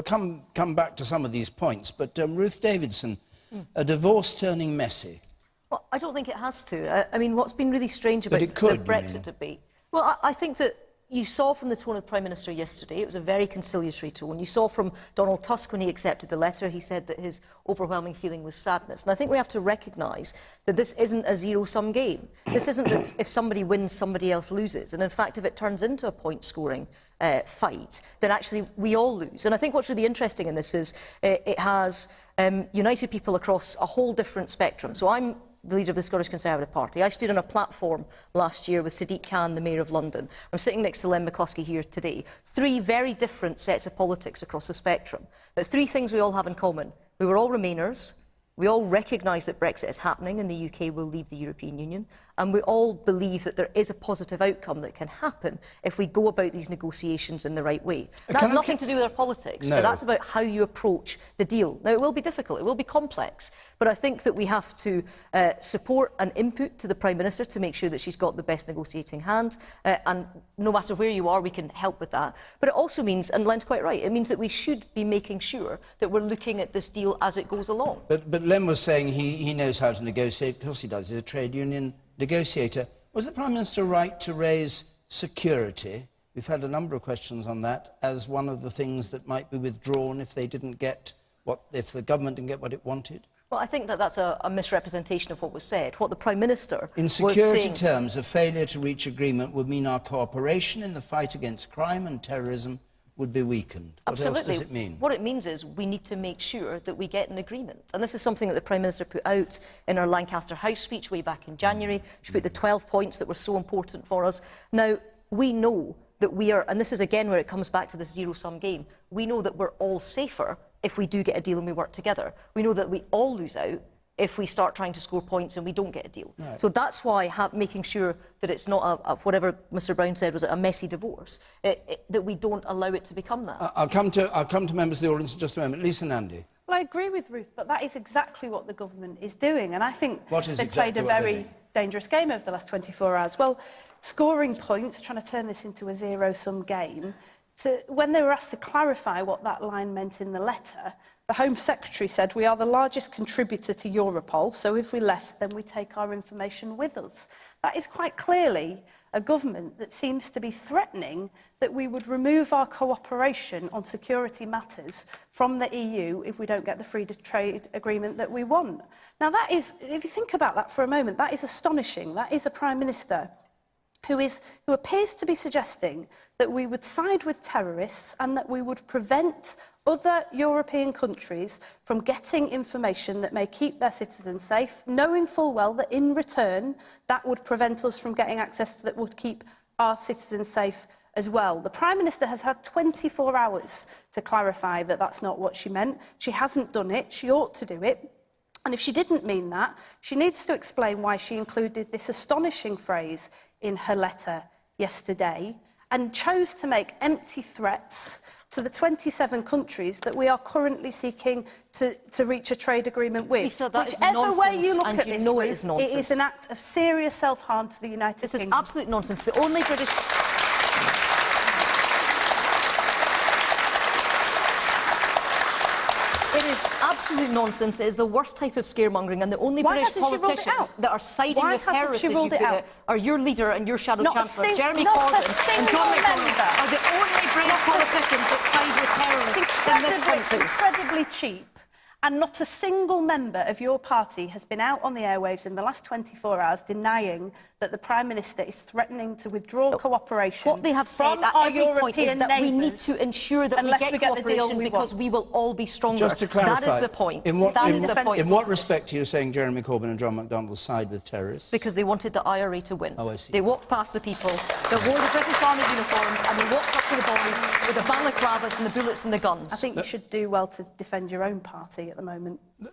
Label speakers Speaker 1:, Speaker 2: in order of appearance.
Speaker 1: Come back to some of these points, but Ruth Davidson, a divorce turning messy.
Speaker 2: Well, I don't think it has to. I mean, what's been really strange about the Brexit debate... Well, I think that you saw from the tone of the Prime Minister yesterday, it was a very conciliatory tone. You saw from Donald Tusk when he accepted the letter, he said that his overwhelming feeling was sadness. And I think we have to recognise that this isn't a zero-sum game. This isn't that if somebody wins, somebody else loses. And in fact, if it turns into a point-scoring fight, then actually we all lose. And I think what's really interesting in this is it has united people across a whole different spectrum. So I'm the leader of the Scottish Conservative Party. I stood on a platform last year with Sadiq Khan, the Mayor of London. I'm sitting next to Len McCluskey here today. Three very different sets of politics across the spectrum. But three things we all have in common. We were all Remainers. We all recognise that Brexit is happening and the UK will leave the European Union. And we all believe that there is a positive outcome that can happen if we go about these negotiations in the right way. That has nothing to do with our politics, but that's about how you approach the deal. Now, it will be difficult, it will be complex, but I think that we have to support and input to the Prime Minister to make sure that she's got the best negotiating hand, and no matter where you are, we can help with that. But it also means, and Len's quite right, it means that we should be making sure that we're looking at this deal as it goes along.
Speaker 1: But Len was saying he knows how to negotiate. Of course he does. He's a trade union negotiator. Was the Prime Minister right to raise security? We've had a number of questions on that as one of the things that might be withdrawn if they didn't get if the government didn't get what it wanted.
Speaker 2: Well, I think that that's a misrepresentation of what was said. What the Prime Minister
Speaker 1: in security terms, a failure to reach agreement would mean our cooperation in the fight against crime and terrorism would be weakened.
Speaker 2: Absolutely.
Speaker 1: What else does it mean?
Speaker 2: What it means is we need to make sure that we get an agreement. And this is something that the Prime Minister put out in our Lancaster House speech way back in January. She put the 12 points that were so important for us. Now, we know that we are, and this is again where it comes back to this zero-sum game, we know that we're all safer if we do get a deal and we work together. We know that we all lose out if we start trying to score points and we don't get a deal. Right. So that's why making sure that it's not whatever Mr Brown said was a messy divorce, that we don't allow it to become that.
Speaker 1: I'll come to members of the audience in just a moment. Lisa Nandy.
Speaker 3: Well, I agree with Ruth, but that is exactly what the government is doing, and I think they've played a very dangerous game over the last 24 hours. Well, scoring points, trying to turn this into a zero-sum game. When they were asked to clarify what that line meant in the letter, the Home Secretary said, we are the largest contributor to Europol, so if we left, then we take our information with us. That is quite clearly a government that seems to be threatening that we would remove our cooperation on security matters from the EU if we don't get the free trade agreement that we want. Now, that is, if you think about that for a moment, that is astonishing. That is a Prime Minister who appears to be suggesting that we would side with terrorists and that we would prevent other European countries from getting information that may keep their citizens safe, knowing full well that in return that would prevent us from getting access that would keep our citizens safe as well. The Prime Minister has had 24 hours to clarify that that's not what she meant. She hasn't done it. She ought to do it. And if she didn't mean that, she needs to explain why she included this astonishing phrase in her letter yesterday and chose to make empty threats to the 27 countries that we are currently seeking to reach a trade agreement with.
Speaker 2: Lisa,
Speaker 3: whichever way you look at this,
Speaker 2: it
Speaker 3: is an act of serious self-harm to the United Kingdom.
Speaker 2: This is absolute nonsense. The only British... It is absolute nonsense. It is the worst type of scaremongering, and the only British politicians that are siding with terrorists, as you put it, are your leader and your shadow chancellor, Jeremy Corbyn and John McDonnell, are the only British politicians that side with terrorists in this country.
Speaker 3: Incredibly cheap. And not a single member of your party has been out on the airwaves in the last 24 hours denying that the Prime Minister is threatening to withdraw cooperation.
Speaker 2: What they have said at every point is that we need to ensure that we get cooperation because we will all be stronger.
Speaker 1: Just to clarify,
Speaker 2: that is the point.
Speaker 1: In what respect are you saying Jeremy Corbyn and John McDonnell side with terrorists?
Speaker 2: Because they wanted the IRA to win.
Speaker 1: Oh, I see.
Speaker 2: They walked past the people, they wore the British Army uniforms, and they walked up to the boys with the balaclavas and the bullets and the guns.
Speaker 3: I think you should do well to defend your own party at the moment.